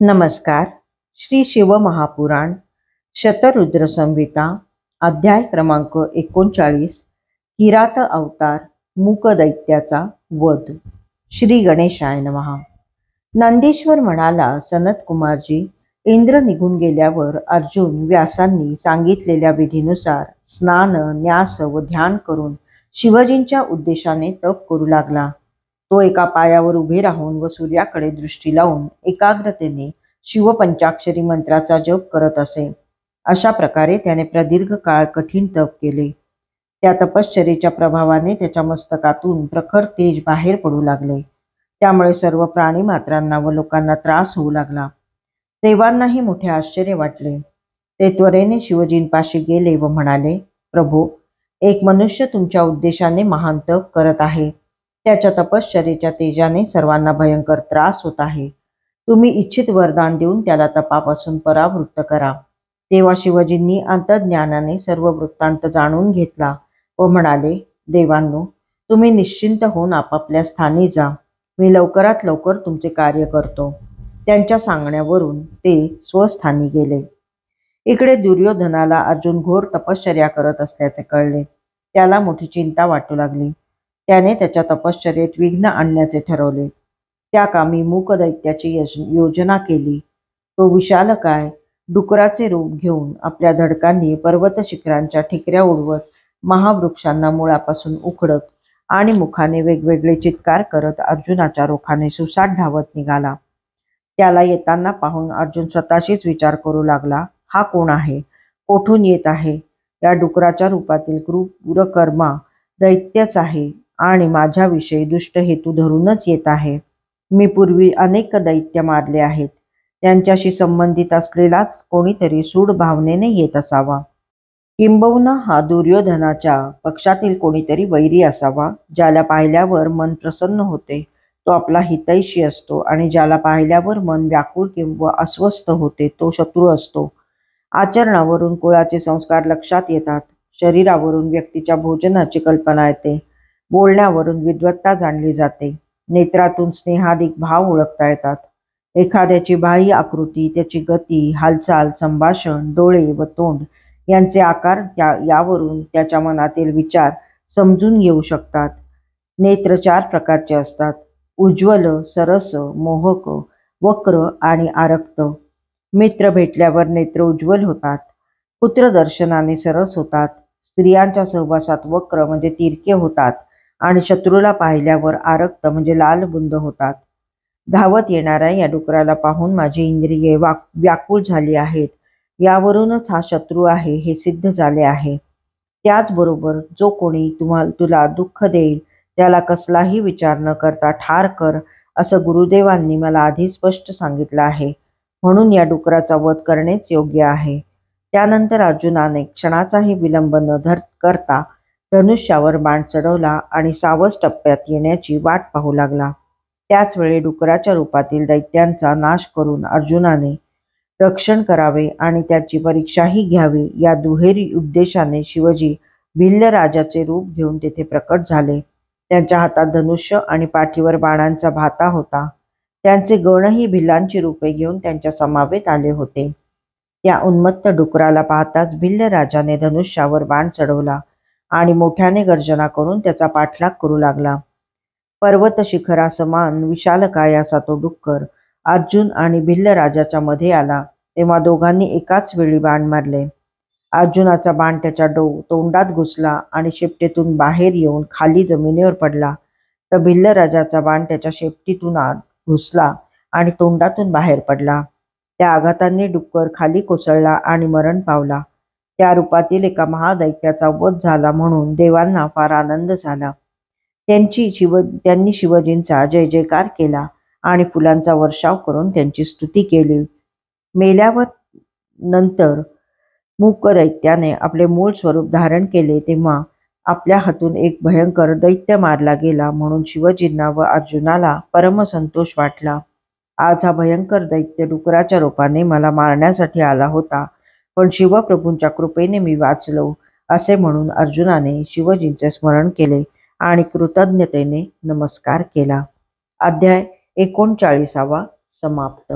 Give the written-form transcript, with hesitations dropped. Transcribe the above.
नमस्कार. श्री शिवमहापुराण शतरुद्र संहिता अध्याय क्रमांक 39 किरात अवतार मूक दैत्याचा वध. श्री गणेशाय नमः. नंदीश्वर म्हणाला, सनत कुमारजी, इंद्र निघून गेल्यावर अर्जुन व्यासांनी सांगितलेल्या विधीनुसार स्नान, न्यास व ध्यान करून शिवजींच्या उद्देशाने तप करू लागला. तो एका पायावर उभे राहून व सूर्याकडे दृष्टी लावून एकाग्रतेने शिवपंचाक्षरी मंत्राचा जप करत असे. अशा प्रकारे त्याने प्रदीर्घ काळ कठीण तप केले. त्या तपश्चर्येच्या प्रभावाने त्याच्या मस्तकातून प्रखर तेज बाहेर पडू लागले. त्यामुळे सर्व प्राणीमात्रांना व लोकांना त्रास होऊ लागला. देवांनाही मोठे आश्चर्य वाटले. ते त्वरेने शिवजींपाशी गेले व म्हणाले, प्रभो, एक मनुष्य तुमच्या उद्देशाने महान तप करत आहे. त्याच्या तपश्चर्येच्या तेजाने सर्वांना भयंकर त्रास होत आहे. तुम्ही इच्छित वरदान देऊन त्याला तपापासून परावृत्त करा. तेव्हा शिवजींनी अंतर्ज्ञानाने सर्व वृत्तांत जाणून घेतला व म्हणाले, देवांनो, तुम्ही निश्चिंत होऊन आपापल्या स्थानी जा. मी लवकरात लवकर तुमचे कार्य करतो. त्यांच्या सांगण्यावरून ते स्वस्थानी गेले. इकडे दुर्योधनाला अर्जुन घोर तपश्चर्या करत असल्याचे कळले. त्याला मोठी चिंता वाटू लागली. त्याने त्याच्या तपश्चर्येत विघ्न आणण्याचे ठरवले. त्या कामी मूक दैत्याची योजना केली. तो विशालकाय डुकराचे रूप घेऊन आपल्या धडकांनी पर्वत शिखरांच्या ठिकऱ्या उडवत, महावृक्षांना मुळापासून उखडत आणि मुखाने वेगवेगळे चित्कार करत अर्जुनाच्या रोखाने सुसाट धावत निघाला. त्याला येताना पाहून अर्जुन स्वतःशीच विचार करू लागला, हा कोण आहे? कोठून येत आहे? या डुकराच्या रूपातील क्रूरकर्मा दैत्यच आहे आणि माझ्याविषयी दुष्ट हेतू धरूनच येत आहे. मी पूर्वी अनेक दैत्य मारले आहेत. त्यांच्याशी संबंधित असलेलाच कोणीतरी सूड भावनेने येत असावा. किंबहुना हा दुर्योधनाच्या पक्षातील कोणीतरी वैरी असावा. ज्याला पाहिल्यावर मन प्रसन्न होते तो आपला हितैषी असतो आणि ज्याला पाहिल्यावर मन व्याकुळ किंवा अस्वस्थ होते तो शत्रू असतो. आचरणावरून कुळाचे संस्कार लक्षात येतात. शरीरावरून व्यक्तीच्या भोजनाची कल्पना येते. बोलण्यावरून विद्वत्ता जाणली जाते. नेत्रातून स्नेहाधिक भाव ओळखता येतात. एखाद्याची बाह्य आकृती, त्याची गती, हालचाल, संभाषण, डोळे व तोंड यांचे आकार यावरून त्याच्या मनातील विचार समजून येऊ शकतात. नेत्र 4 प्रकारचे असतात: उज्ज्वल, सरस, मोहक, वक्र आणि आरक्त. मित्र भेटल्यावर नेत्र उज्ज्वल होतात. पुत्र दर्शनाने सरस होतात. स्त्रियांच्या सहवासात वक्र म्हणजे तिरके होतात आणि शत्रूला पाहिल्यावर आरक्त म्हणजे लालबुंद होतात. धावत येणाऱ्या या डुकराला पाहून माझी इंद्रिये व्याकुळ झाली आहेत. यावरूनच हा शत्रू आहे हे सिद्ध झाले आहे. त्याचबरोबर जो कोणी तुला दुःख देईल त्याला कसलाही विचार न करता ठार कर, असं गुरुदेवांनी मला आधी स्पष्ट सांगितलं आहे. म्हणून या डुकराचा वध करणेच योग्य आहे. त्यानंतर अर्जुनाने क्षणाचाही विलंब न करता धनुष्यावर बाण चढवला आणि सावज टप्प्यात येण्याची वाट पाहू लागला. त्याच वेळी डुकराच्या रूपातील दैत्यांचा नाश करून अर्जुनाने रक्षण करावे आणि त्याची परीक्षाही घ्यावी या दुहेरी उद्देशाने शिवजी भिल्ल राजाचे रूप घेऊन तेथे प्रकट झाले. त्यांच्या हातात धनुष्य आणि पाठीवर बाणांचा भाता होता. त्यांचे गणही भिल्लांची रूपे घेऊन त्यांच्या समवेत आले होते. त्या उन्मत्त डुकराला पाहताच भिल्ल राजाने धनुष्यावर बाण चढवला आणि मोठ्याने गर्जना करून त्याचा पाठलाग करू लागला. पर्वत शिखरासमान विशालकाय असा तो डुक्कर अर्जुन आणि भिल्ल राजाच्या मध्ये आला तेव्हा दोघांनी एकाच वेळी बाण मारले. अर्जुनाचा बाण त्याच्या तोंडात घुसला आणि शेपटीतून बाहेर येऊन खाली जमिनीवर पडला, तर भिल्ल राजाचा बाण त्याच्या शेपटीतून आत घुसला आणि तोंडातून बाहेर पडला. त्या आघातांनी डुक्कर खाली कोसळला आणि मरण पावला. त्या रूपातील एका महादैत्याचा वध झाला म्हणून देवांना फार आनंद झाला. त्यांनी शिवजींचा जय जयकार केला आणि फुलांचा वर्षाव करून त्यांची स्तुती केली. मेल्यावर नंतर मूक दैत्याने आपले मूळ स्वरूप धारण केले तेव्हा आपल्या हातून एक भयंकर दैत्य मारला गेला म्हणून शिवजींना व अर्जुनाला परमसंतोष वाटला. आज हा भयंकर दैत्य डुकराच्या रूपाने मला मारण्यासाठी आला होता, पण शिवप्रभूंच्या कृपेने मी वाचलो, असे म्हणून अर्जुनाने शिवजींचे स्मरण केले आणि कृतज्ञतेने नमस्कार केला. अध्याय 39 समाप्त.